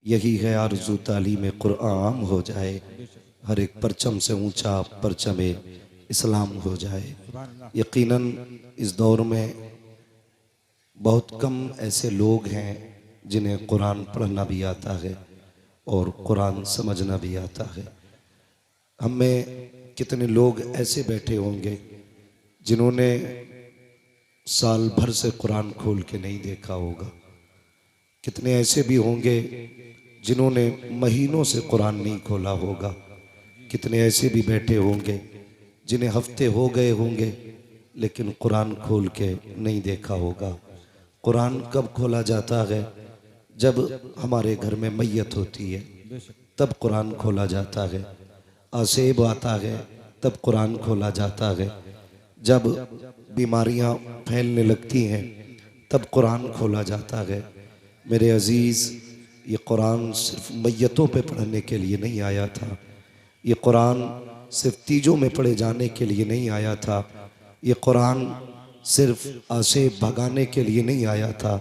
यही है आरज़ू तालीम कुरान हो जाए, हर एक परचम से ऊंचा परचम इस्लाम हो जाए। यकीनन इस दौर में बहुत कम ऐसे लोग हैं जिन्हें कुरान पढ़ना भी आता है और कुरान समझना भी आता है। हम में कितने लोग ऐसे बैठे होंगे जिन्होंने साल भर से कुरान खोल के नहीं देखा होगा। कितने ऐसे भी होंगे जिन्होंने महीनों से कुरान नहीं खोला होगा। कितने ऐसे भी बैठे होंगे जिन्हें हफ्ते हो गए होंगे लेकिन कुरान खोल के नहीं देखा होगा। कुरान कब खोला जाता है? जब हमारे घर में मैयत होती है तब कुरान खोला जाता है। आसेब आता है तब कुरान खोला जाता है। जब बीमारियां फैलने लगती हैं तब कुरान खोला जाता है। मेरे अजीज़, ये कुरान सिर्फ मैयतों पे पढ़ने के लिए नहीं आया था। ये कुरान सिर्फ तीजों में पढ़े जाने के लिए नहीं आया था। ये कुरान सिर्फ आसेब भगाने के लिए नहीं आया था।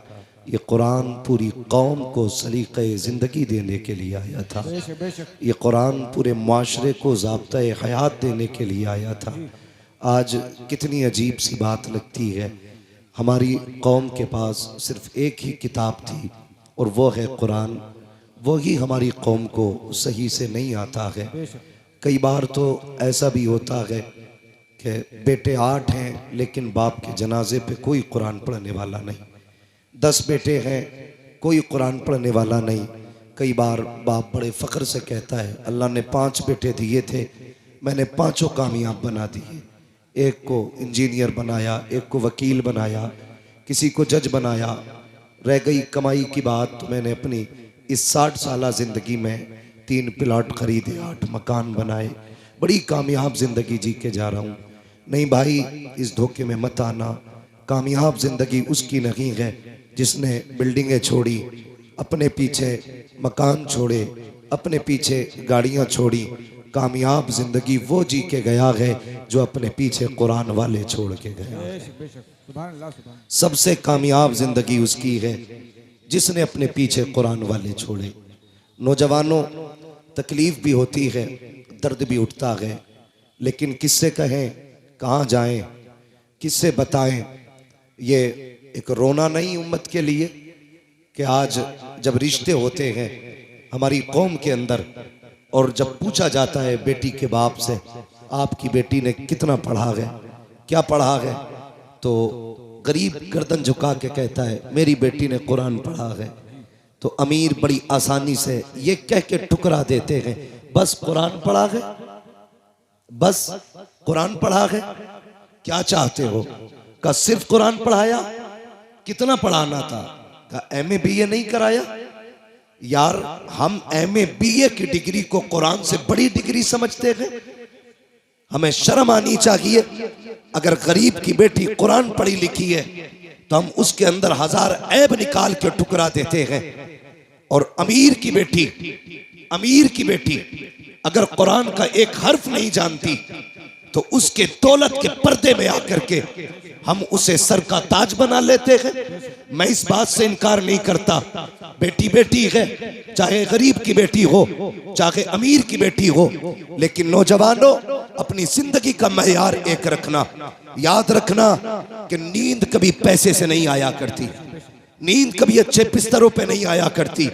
ये कुरान पूरी कौम को सलीक़े ज़िंदगी देने के लिए आया था। ये कुरान पूरे माशरे को ज़ाब्ता-ए हयात देने के लिए आया था। आज कितनी अजीब सी बात लगती है, हमारी कौम के पास सिर्फ एक ही किताब थी और वो है कुरान। वो ही हमारी कौम को सही से नहीं आता है। कई बार तो ऐसा भी होता है कि बेटे 8 हैं लेकिन बाप के जनाजे पे कोई कुरान पढ़ने वाला नहीं। 10 बेटे हैं, कोई कुरान पढ़ने वाला नहीं। कई बार बाप बड़े फ़ख्र से कहता है, अल्लाह ने 5 बेटे दिए थे, मैंने 5 कामयाब बना दिए। एक को इंजीनियर बनाया, एक को वकील बनाया, किसी को जज बनाया। रह गई कमाई की बात तो मैंने अपनी इस 60 साला ज़िंदगी में 3 प्लाट खरीदे, 8 मकान बनाए, बड़ी कामयाब ज़िंदगी जी के जा रहा हूँ। नहीं भाई, इस धोखे में मत आना। कामयाब ज़िंदगी उसकी नहीं है जिसने बिल्डिंगें छोड़ी, अपने पीछे मकान छोड़े, अपने पीछे गाड़ियाँ छोड़ी। कामयाब ज़िंदगी वो जी के गया है जो अपने पीछे कुरान वाले छोड़ के गया है। सबसे कामयाब ज़िंदगी उसकी है जिसने अपने पीछे कुरान वाले छोड़े। नौजवानों, तकलीफ़ भी होती है, दर्द भी उठता है, लेकिन किससे कहें, कहाँ जाएं, किससे बताएं? ये एक रोना नहीं उम्मत के लिए कि आज जब रिश्ते होते हैं हमारी कौम के अंदर और जब पूछा जाता है बेटी के बाप से, आपकी बेटी ने कितना पढ़ा है, क्या पढ़ा है, तो गरीब गर्दन झुका के कहता है मेरी बेटी ने कुरान पढ़ा है। तो अमीर बड़ी आसानी से ये कह के ठुकरा देते हैं, बस कुरान पढ़ा है, बस कुरान पढ़ा है। क्या चाहते हो? का सिर्फ कुरान पढ़ाया? कितना पढ़ाना था? का MA BA नहीं कराया? यार, हम MA BA की डिग्री को कुरान से बड़ी डिग्री समझते हैं। हमें शर्म आनी चाहिए। अगर गरीब की बेटी कुरान पढ़ी लिखी है तो हम उसके अंदर 1000 ऐब निकाल के ठुकरा देते हैं। और अमीर की बेटी अगर कुरान का एक हर्फ नहीं जानती तो उसके दौलत के पर्दे में आकर के हम उसे सर का ताज बना लेते हैं। मैं इस बात से इनकार नहीं करता, बेटी बेटी है, चाहे गरीब की बेटी हो चाहे अमीर की बेटी हो, लेकिन नौजवानों, अपनी जिंदगी का मयार एक रखना। याद रखना कि नींद कभी पैसे से नहीं आया करती, नींद कभी अच्छे बिस्तरों पे नहीं आया करती,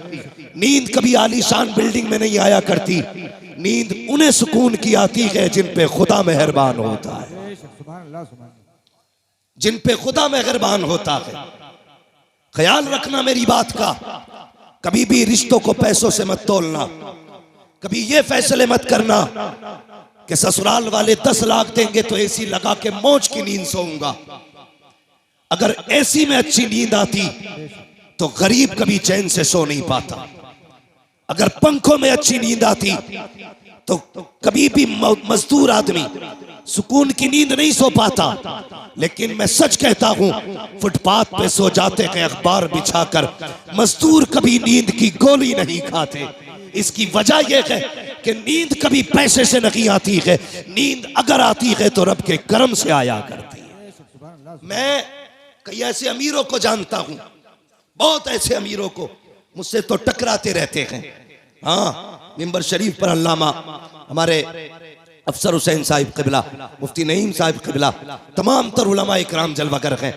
नींद कभी आलीशान बिल्डिंग में नहीं आया करती। नींद उन्हें सुकून की आती है जिन पे खुदा मेहरबान होता है, जिन पे खुदा मेहरबान होता है। ख्याल रखना मेरी बात का। कभी भी रिश्तों को पैसों से मत तोलना। कभी ये फैसले मत करना कि ससुराल वाले 10 लाख देंगे तो AC लगा के मौज की नींद सोऊंगा। अगर AC में अच्छी नींद आती तो गरीब कभी चैन से सो नहीं पाता। अगर पंखों में अच्छी नींद आती तो कभी भी मजदूर आदमी सुकून की नींद नहीं सो पाता। लेकिन मैं सच कहता हूं, फुटपाथ पे सो जाते हैं अखबार बिछाकर, मजदूर कभी नींद की गोली नहीं खाते। इसकी वजह यह है कि नींद कभी पैसे से नहीं आती है। नींद अगर आती है तो रब के करम से आया करती है। मैं कई ऐसे अमीरों को जानता हूं, बहुत ऐसे अमीरों को मुझसे तो टकराते रहते हैं। हाँ, मिंबर शरीफ पर अल्लामा हमारे अफसर हुसैन साहिब क़िबला, मुफ्ती नईम साहिब क़िबला, तमाम तर उलमा इकराम जलवागर हैं,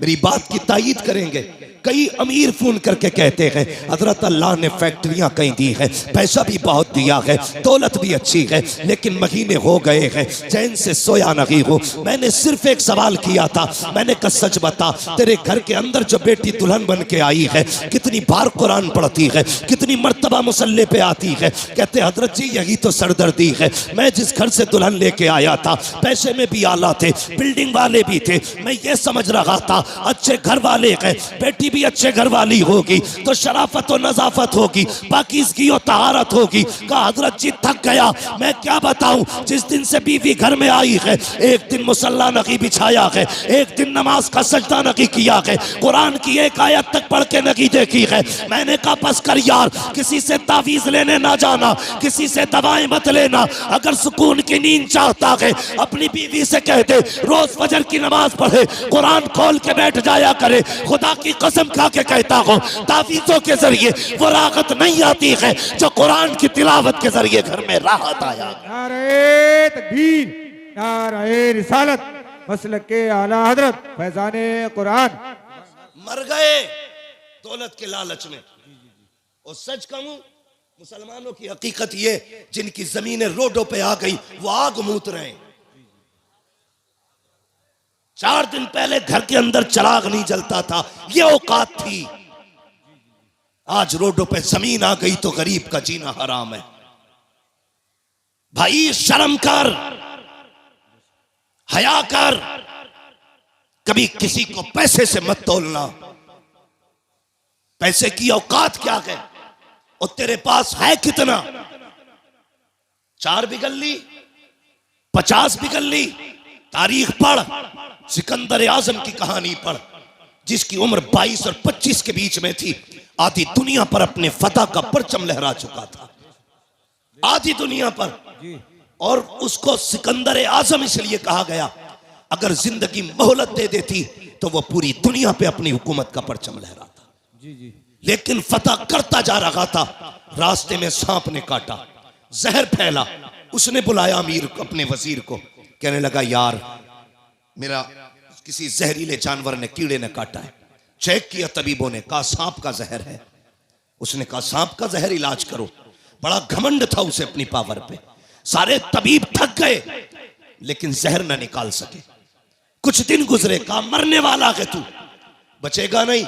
मेरी बात की तायीद करेंगे। कई अमीर फोन करके कहते हैं हजरत अल्लाह ने फैक्ट्रियां कहीं दी है, पैसा भी बहुत दिया है, दौलत भी अच्छी है, लेकिन महीने हो गए हैं चैन से सोया नहीं हूँ। मैंने सिर्फ एक सवाल किया था, मैंने कहा सच बता, तेरे घर के अंदर जो बेटी दुल्हन बन के आई है कितनी बार कुरान पढ़ती है, कितनी मर्तबा मुसल्ले पे आती है? कहते हजरत जी यही तो सरदर्दी है। मैं जिस घर से दुल्हन लेके आया था पैसे में भी आला थे, बिल्डिंग वाले भी थे, मैं ये समझ रहा था अच्छे घर वाले हैं, बेटी भी अच्छे घर वाली होगी तो शराफत और नजाफत होगी, पाकीज़गी और तहारत होगी। कहा हजरत जी थक गया, मैं क्या बताऊं, जिस दिन से बीवी घर में आई है एक दिन मुसल्ला नहीं बिछाया है, एक दिन नमाज का सजदा नहीं किया है, कुरान की एक आयत तक पढ़ के नहीं देखी है। मैंने कहा बस कर यार, किसी से तावीज लेने ना जाना, किसी से दवाएं मत लेना, अगर सुकून की नींद चाहता है अपनी बीवी से कह दे रोज फजर की नमाज पढ़े, कुरान खोल के बैठ जाया करे। खुदा की कसम खा के कहता हूँ तावीज़ों के जरिए वो राहत नहीं आती है जो कुरान की तिलावत के जरिए घर में राहत आया। नारे तकबीर, नारे रिसालत, मसलक के आला हजरत फैजाने कुरान। मर गए दौलत के लालच में। और सच कहूं मुसलमानों की हकीकत ये, जिनकी जमीनें रोडों पे आ गई वो आग मूत रहे हैं। 4 दिन पहले घर के अंदर चिराग नहीं जलता था, ये औकात थी। आज रोडों पे जमीन आ गई तो गरीब का जीना हराम है। भाई शर्म कर, हया कर, कभी किसी को पैसे से मत तोलना। पैसे की औकात क्या है और तेरे पास है कितना? 4 बिगल ली, 50 बिगल ली। तारीख पढ़, सिकंदर आजम की कहानी पढ़, जिसकी उम्र 22 और 25 के बीच में थी, आधी दुनिया पर अपने फतह का परचम लहरा चुका था, आधी दुनिया पर। और उसको सिकंदर आजम इसलिए कहा गया, अगर जिंदगी मोहलत दे देती तो वह पूरी दुनिया पे अपनी हुकूमत का परचम लहराता। लेकिन फतह करता जा रहा था, रास्ते में सांप ने काटा, जहर फैला। उसने बुलाया अमीर अपने वजीर को, कहने लगा यार मेरा किसी जहरीले जानवर ने, कीड़े ने काटा है। चेक किया तबीबों ने, कहा सांप का जहर है। उसने कहा सांप का जहर इलाज करो। बड़ा घमंड था उसे अपनी पावर पे। सारे तबीब थक गए लेकिन जहर ना निकाल सके। कुछ दिन गुजरे, कहा मरने वाला है तू, बचेगा नहीं।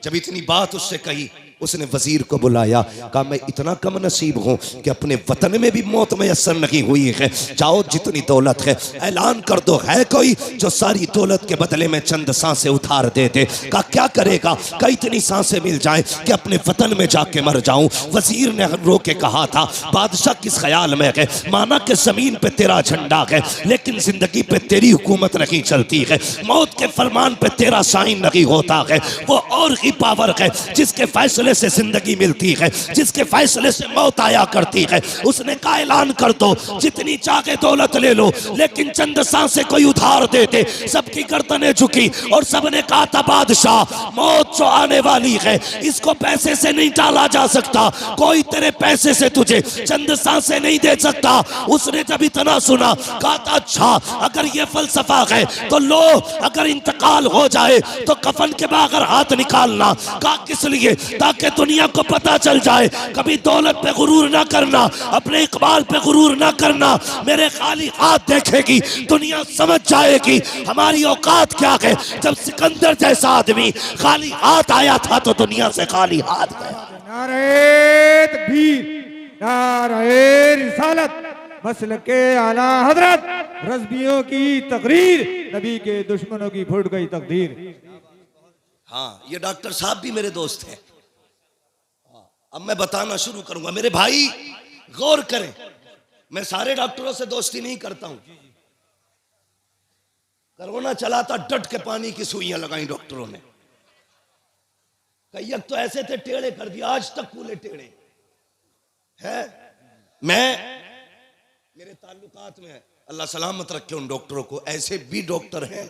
जब इतनी बात उससे कही, उसने वजीर को बुलाया, कहा मैं इतना कम नसीब हूं कि अपने वतन में भी मौत मैसर नहीं हुई है। जाओ जितनी दौलत है ऐलान कर दो, है कोई जो सारी दौलत के बदले में चंद सांसें उधार दे दे। कहा क्या करेगा? कहा इतनी सांसें मिल जाएं कि अपने वतन में जाके मर जाऊं। वजीर ने रो के कहा था, बादशाह किस ख्याल में है? माना कि जमीन पे तेरा झंडा है लेकिन जिंदगी पे तेरी हुकूमत नहीं चलती है, मौत के फरमान पे तेरा साइन नहीं होता है। वो और ही पावर है जिसके फैसले से जिंदगी मिलती है, जिसके फैसले से मौत आया करती है। उसने कहा ऐलान कर दो, जितनी चाहे दौलत ले लो लेकिन चंद सांसें कोई उधार दे दे। सबकी गर्दनें झुकी और सबने कहा था बादशाह मौत जो आने वाली है इसको पैसे से नहीं टाला जा सकता, कोई तेरे पैसे से तुझे चंद सांसें नहीं दे सकता। उसने जब इतना सुना कहा था अच्छा अगर ये फलसफा है तो लो, अगर इंतकाल हो जाए तो कफन के बगैर हाथ निकालना। कहा किस लिए? ताकि दुनिया को पता चल जाए। कभी दौलत पे गुरूर ना करना, अपने इकबाल पे गुरूर ना करना। मेरे खाली हाथ देखेगी दुनिया समझ जाएगी हमारी औकात क्या है। जब सिकंदर जैसा आदमी खाली हाथ आया था तो दुनिया से खाली हाथ गया। नारे तकबीर, नारे रिसालत, मसलक के आला हजरत रज़बियों की तकरीर, नबी के दुश्मनों की फूट गई तकदीर। हाँ, ये डॉक्टर साहब भी मेरे दोस्त हैं। अब मैं बताना शुरू करूंगा। मेरे भाई गौर करें, मैं सारे डॉक्टरों से दोस्ती नहीं करता हूं। कोरोना चला था, डट के पानी की सुइयां लगाई डॉक्टरों ने। कई तो ऐसे थे टेढ़े कर दिया, आज तक पूरे टेढ़े है। मेरे ताल्लुकात में अल्लाह सलामत रखे उन डॉक्टरों को। ऐसे भी डॉक्टर हैं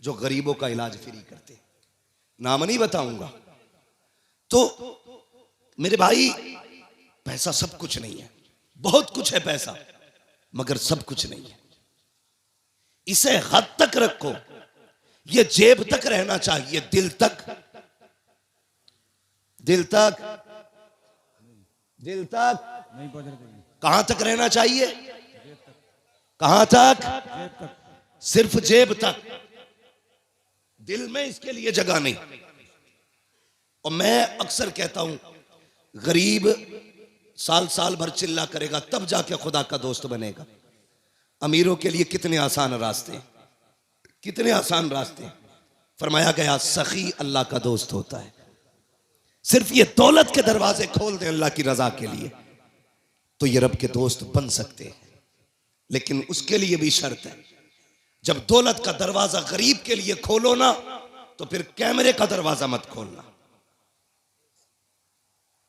जो गरीबों का इलाज फ्री करते, नाम नहीं बताऊंगा। तो मेरे भाई, पैसा सब कुछ नहीं है, बहुत कुछ है पैसा, मगर सब कुछ नहीं है। इसे हद तक रखो, ये जेब तक रहना चाहिए, दिल तक, दिल तक, दिल तक नहीं पहुंच रहे। कहां तक रहना चाहिए? कहां तक? सिर्फ जेब तक, दिल में इसके लिए जगह नहीं। और मैं अक्सर कहता हूं, गरीब साल साल भर चिल्ला करेगा तब जाके खुदा का दोस्त बनेगा। अमीरों के लिए कितने आसान रास्ते हैं, कितने आसान रास्ते हैं। फरमाया गया सखी अल्लाह का दोस्त होता है। सिर्फ ये दौलत के दरवाजे खोल दें अल्लाह की रजा के लिए तो ये रब के दोस्त बन सकते हैं, लेकिन उसके लिए भी शर्त है। जब दौलत का दरवाजा गरीब के लिए खोलो ना, तो फिर कैमरे का दरवाजा मत खोलना।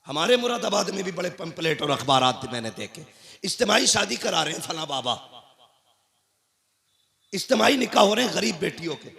हमारे मुरादाबाद में भी बड़े पंपलेट और अखबारात मैंने देखे, इज्तिमाई शादी करा रहे हैं फला बाबा, इज्तिमाई निकाह हो रहे हैं गरीब बेटियों के।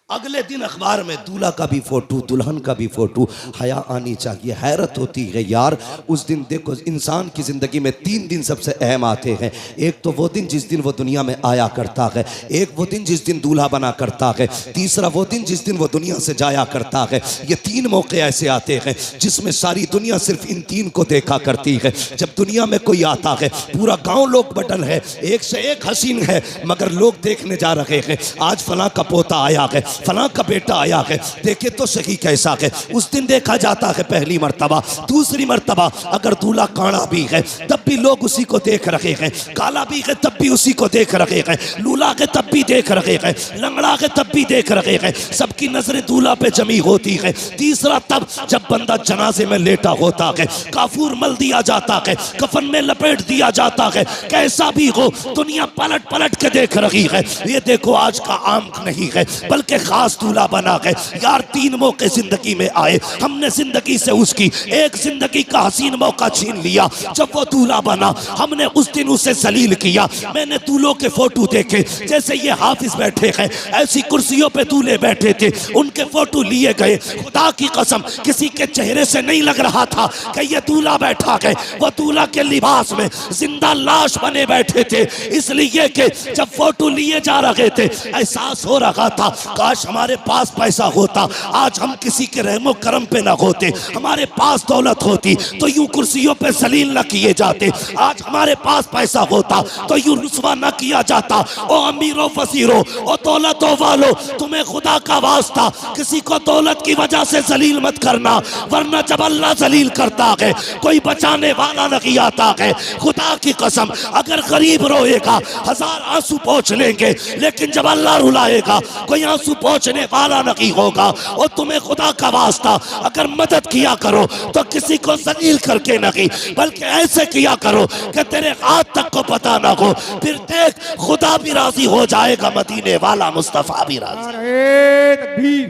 अगले दिन अखबार में दूल्हा का भी फोटो, दुल्हन का भी फोटो। हया आनी चाहिए। हैरत होती है यार, उस दिन देखो इंसान की जिंदगी में 3 दिन सबसे अहम आते हैं। एक तो वो दिन जिस दिन वो दुनिया में आया करता है, एक वो दिन जिस दिन दूल्हा बना करता है, तीसरा वो दिन जिस दिन वो दुनिया से जाया करता है। ये 3 मौके ऐसे आते हैं जिसमें सारी दुनिया सिर्फ इन 3 को देखा करती है। जब दुनिया में कोई आता है, पूरा गाँव लोग बटल है, एक से एक हसीन है, मगर लोग देखने जा रहे हैं आज फला का पोता आया है, फला का बेटा आया है, देखे तो सही कैसा है। उस दिन देखा जाता है पहली मर्तबा। दूसरी मर्तबा अगर दूल्हा काड़ा भी है तब भी लोग उसी को देख रहे हैं, काला भी है तब भी उसी को देख रहे हैं, लूला है तब भी देख रहे हैं, लंगड़ा है तब भी देख रहे हैं। सबकी नजरें दूल्हा पे जमी होती है। तीसरा तब जब बंदा जनाजे में लेटा होता है, काफूर मल दिया जाता है, कफन में लपेट दिया जाता है, कैसा भी हो दुनिया पलट पलट के देख रही है। ये देखो आज का आम नहीं है बल्कि खास दूल्हा बना है। यार 3 मौके जिंदगी में आए, हमने जिंदगी से उसकी एक जिंदगी का हसीन मौका छीन लिया। जब वो दूल्हा बना हमने उस दिन उसे जलील किया। मैंने दूल्हों के फोटो देखे, जैसे ये हाफिज बैठे हैं ऐसी कुर्सियों पे दूल्हे बैठे थे, उनके फोटो लिए गए। खुदा की कसम किसी के चेहरे से नहीं लग रहा था कि ये दूल्हा बैठा है। वो दूल्हा के लिबास में जिंदा लाश बने बैठे थे, इसलिए कि जब फोटो लिए जा रहे थे एहसास हो रहा था काश हमारे पास पैसा होता, आज हम किसी के रहमो करम पे ना होते। हमारे पास दौलत होती तो यूं कुर्सियों पे जलील न किए जाते। आज हमारे पास पैसा होता तो यूं रुस्वा न किया जाता। ओ अमीरों फसीरों, ओ दौलतों वालों, तुम्हें खुदा का वास्ता किसी को दौलत की वजह से जलील मत करना, वरना जब अल्लाह जलील करता है कोई बचाने वाला नहीं आता है। खुदा की कसम अगर गरीब रोएगा 1000 आंसू पोंछ लेंगे, लेकिन जब अल्लाह रुलाएगा कोई आंसू पहुंचने वाला नहीं होगा। और तुम्हें खुदा का वास्ता अगर मदद किया करो तो किसी को जलील करके नहीं, बल्कि ऐसे किया करो कि तेरे हाथ तक को पता ना हो। फिर देख खुदा भी राजी हो जाएगा, मदीने वाला मुस्तफा भी राजी। नारे तकबीर,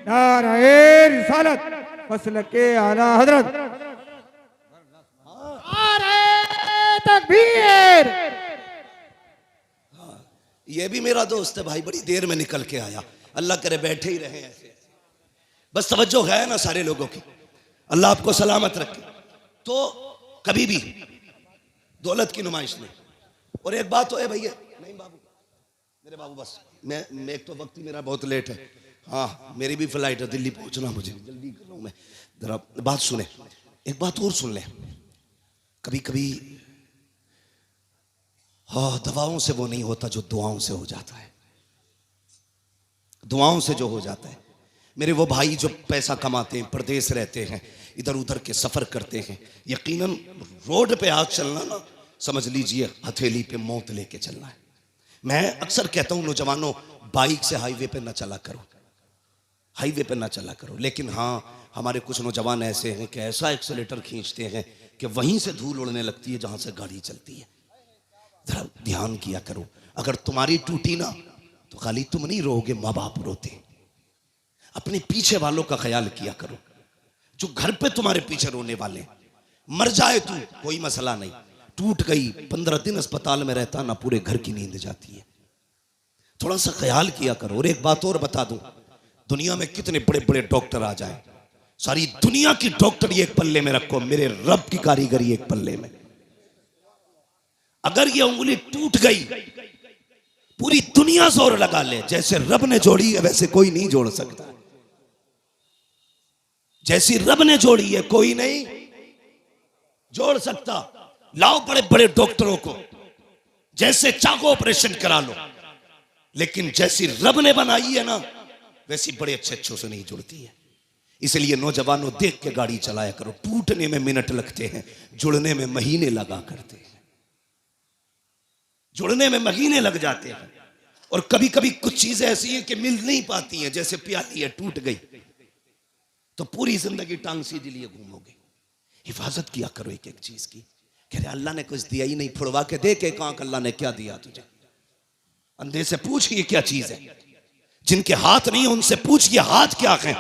नारे रिसालत, मसलके आला हजरत, नारे तकबीर। ये भी मेरा दोस्त है भाई, बड़ी देर में निकल के आया। अल्लाह करे बैठे ही रहे ऐसे, बस तवज्जो है ना सारे लोगों की। अल्लाह आपको सलामत रखे। तो कभी भी दौलत की नुमाइश नहीं। और एक बात तो है भैया, नहीं बाबू, मेरे बाबू बस मैं एक तो वक्त ही मेरा बहुत लेट है। हाँ मेरी भी फ्लाइट है, दिल्ली पहुंचना, मुझे जल्दी कर रहा हूं मैं। जरा बात सुने, एक बात और सुन ले। कभी कभी हाँ दवाओं से वो नहीं होता जो दुआओं से हो जाता है। दुआओं से जो हो जाता है। मेरे वो भाई जो पैसा कमाते हैं, प्रदेश रहते हैं, इधर उधर के सफर करते हैं, यकीनन रोड पे आज चलना ना समझ लीजिए हथेली पे मौत लेके चलना है। मैं अक्सर कहता हूं नौजवानों, बाइक से हाईवे पे ना चला करो, हाईवे पे ना चला करो। लेकिन हाँ हमारे कुछ नौजवान ऐसे हैं कि ऐसा एक्सेलेटर खींचते हैं कि वहीं से धूल उड़ने लगती है जहां से गाड़ी चलती है। जरा ध्यान किया करो, अगर तुम्हारी टूटी ना तो खाली तुम नहीं रोगे, माँ बाप रोते। अपने पीछे वालों का ख्याल किया करो, जो घर पे तुम्हारे पीछे रोने वाले। मर जाए तू कोई मसला नहीं, टूट गई 15 दिन अस्पताल में रहता ना, पूरे घर की नींद जाती है। थोड़ा सा ख्याल किया करो। और एक बात और बता दूं, दुनिया में कितने बड़े बड़े डॉक्टर आ जाए, सारी दुनिया की डॉक्टरी एक पल्ले में रखो, मेरे रब की कारीगरी एक पल्ले में। अगर ये उंगली टूट गई, पूरी दुनिया जोर लगा ले, जैसे रब ने जोड़ी है वैसे कोई नहीं जोड़ सकता। जैसी रब ने जोड़ी है कोई नहीं जोड़ सकता। लाओ बड़े बड़े डॉक्टरों को, जैसे चाहो ऑपरेशन करा लो, लेकिन जैसी रब ने बनाई है ना वैसी बड़े अच्छे से नहीं जुड़ती है। इसलिए नौजवानों देख के गाड़ी चलाया करो। टूटने में मिनट लगते हैं, जुड़ने में महीने लगा करते हैं। जुड़ने में महीने लग जाते हैं। और कभी कभी कुछ चीजें ऐसी हैं कि मिल नहीं पाती हैं, जैसे प्याली है टूट गई तो पूरी जिंदगी टांग सीधे लिए घूमोगे। हिफाजत किया करो एक एक चीज की। कह रहे अल्लाह ने कुछ दिया ही नहीं, फुड़वा के दे के कहा अल्लाह ने क्या दिया तुझे। अंधे से पूछ ये क्या चीज है। जिनके हाथ नहीं उनसे पूछ ये हाथ क्या है।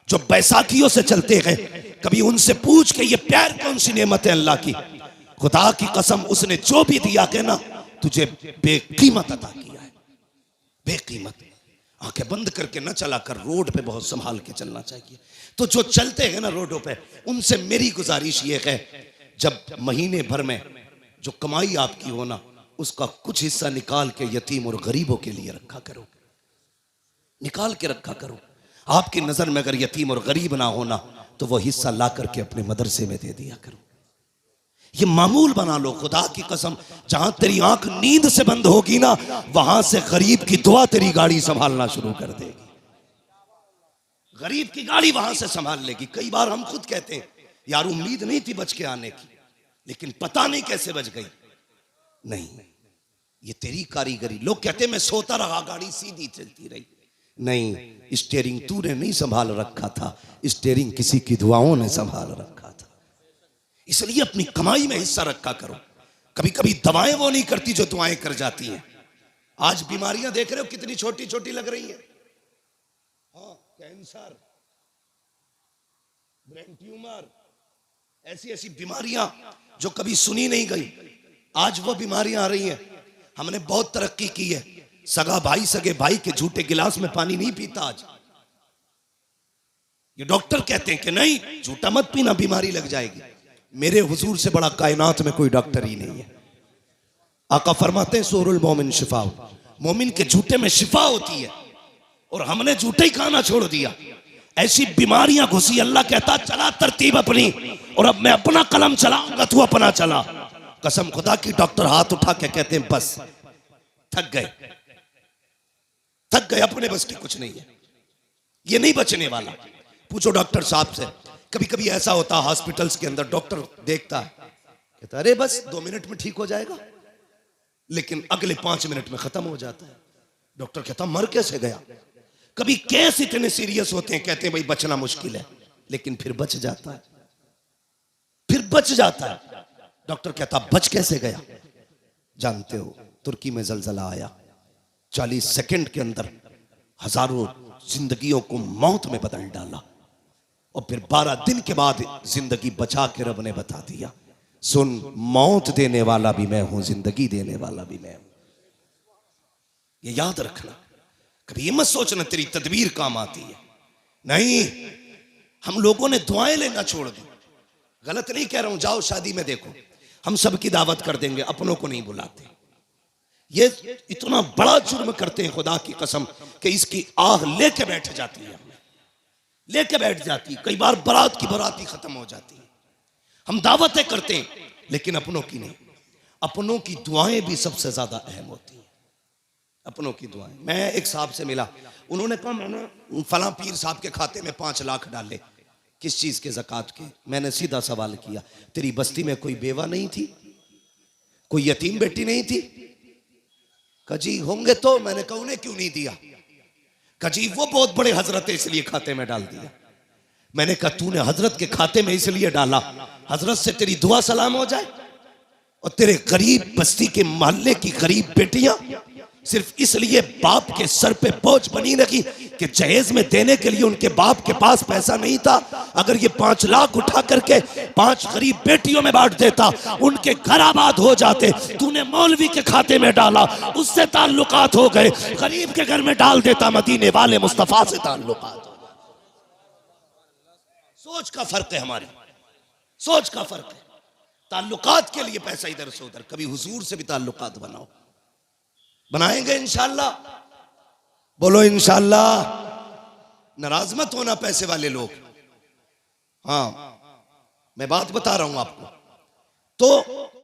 जो बैसाखियों से चलते हैं कभी उनसे पूछ के ये प्यार कौन सी नेमत है अल्लाह की। खुदा की कसम उसने जो भी दिया के ना तुझे बेकीमत अता किया है, बेकीमत। आंखें बंद करके न चला कर, रोड पे बहुत संभाल के चलना चाहिए। तो जो चलते हैं ना रोडों पे, उनसे मेरी गुजारिश ये है जब महीने भर में जो कमाई आपकी हो ना उसका कुछ हिस्सा निकाल के यतीम और गरीबों के लिए रखा करो, निकाल के रखा करो। आपकी नजर में अगर यतीम और गरीब ना होना तो वो हिस्सा ला करके अपने मदरसे में दे दिया करो। ये मामूल बना लो। खुदा की कसम जहां तेरी आंख नींद से बंद होगी ना वहां से गरीब की दुआ तेरी गाड़ी संभालना शुरू कर देगी। गरीब की गाड़ी वहां से संभाल लेगी। कई बार हम खुद कहते हैं यार उम्मीद नहीं थी बच के आने की, लेकिन पता नहीं कैसे बच गई। नहीं, ये तेरी कारीगरी। लोग कहते मैं सोता रहा गाड़ी सीधी चलती रही। नहीं, स्टीयरिंग तूने नहीं संभाल रखा था, स्टीयरिंग किसी की दुआओं ने संभाल रखा था। इसलिए अपनी कमाई में हिस्सा रखा करो। कभी कभी दवाएं वो नहीं करती जो दुआएं कर जाती हैं। आज बीमारियां देख रहे हो कितनी छोटी छोटी लग रही हैं। हाँ, कैंसर, ब्रेन ट्यूमर, ऐसी ऐसी बीमारियां जो कभी सुनी नहीं गई, आज वो बीमारियां आ रही हैं। हमने बहुत तरक्की की है। सगा भाई सगे भाई के झूठे गिलास में पानी नहीं पीता आज। ये डॉक्टर कहते हैं कि नहीं झूठा मत पीना, बीमारी लग जाएगी। मेरे हुजूर से बड़ा कायनात में कोई डॉक्टर ही नहीं है। आका फरमाते हैं सूरुल मोमिन शिफा, मोमिन के झूठे में शिफा होती है। और हमने झूठे ही खाना छोड़ दिया। ऐसी बीमारियां घुसी। अल्लाह कहता चला तरतीब अपनी, और अब मैं अपना कलम चलाऊंगा, तू अपना चला। कसम खुदा की डॉक्टर हाथ उठा के कहते हैं बस थक गए, थक गए, अपने बस की कुछ नहीं है, ये नहीं बचने वाला। पूछो डॉक्टर साहब से। कभी कभी ऐसा होता है हॉस्पिटल्स के अंदर, डॉक्टर देखता है कहता अरे बस 2 मिनट में ठीक हो जाएगा, लेकिन अगले 5 मिनट में खत्म हो जाता है। डॉक्टर कहता मर कैसे गया। कभी केस इतने सीरियस होते हैं, कहते हैं भाई बचना मुश्किल है, लेकिन फिर बच जाता है, फिर बच जाता है। डॉक्टर कहता बच कैसे गया। जानते हो तुर्की में जलजला आया, 40 सेकंड के अंदर हजारों जिंदगियों को मौत में बदल डाला, और फिर 12 दिन के बाद जिंदगी बचा के रब ने बता दिया सुन मौत देने वाला भी मैं हूं, जिंदगी देने वाला भी मैं हूं। ये याद रखना। कभी ये मत सोचना तेरी तदबीर काम आती है। नहीं, हम लोगों ने दुआएं लेना छोड़ दी। गलत नहीं कह रहा हूं, जाओ शादी में देखो, हम सबकी दावत कर देंगे, अपनों को नहीं बुलाते। ये इतना बड़ा जुर्म करते हैं खुदा की कसम कि इसकी आह लेके बैठ जाती है, लेके बैठ जाती है। कई बार बारात की बारात ही खत्म हो जाती है। हम दावतें करते हैं लेकिन अपनों की नहीं। अपनों की दुआएं भी सबसे ज्यादा अहम होती हैं, अपनों की दुआएं। मैं एक साहब से मिला, उन्होंने कहा मैंने फला पीर साहब के खाते में 5 लाख डाले। किस चीज के? ज़कात के। मैंने सीधा सवाल किया तेरी बस्ती में कोई बेवा नहीं थी, कोई यतीम बेटी नहीं थी? कजी होंगे तो। मैंने कहा उन्हें क्यों नहीं दिया? कजी वो बहुत बड़े हजरत है इसलिए खाते में डाल दिया। मैंने कहा तूने हजरत के खाते में इसलिए डाला हजरत से तेरी दुआ सलाम हो जाए, और तेरे गरीब बस्ती के मोहल्ले की गरीब बेटियां सिर्फ इसलिए बाप के सर पे बोझ बनी रही कि जहेज में देने के लिए उनके बाप के पास पैसा नहीं था। अगर ये 5 लाख उठा करके 5 गरीब बेटियों में बांट देता, उनके घर आबाद हो जाते। तूने मौलवी के खाते में डाला, उससे ताल्लुकात हो गए। गरीब के घर में डाल देता, मदीने वाले मुस्तफा से ताल्लुकात। सोच का फर्क है, हमारी सोच का फर्क है। ताल्लुकात के लिए पैसा इधर से उधर, कभी हुजूर से भी ताल्लुकात बनाओ, बनाएंगे इंशाअल्लाह। बोलो इंशाअल्लाह। नाराज मत होना पैसे वाले लोग। हाँ, मैं बात बता रहा हूं आपको। तो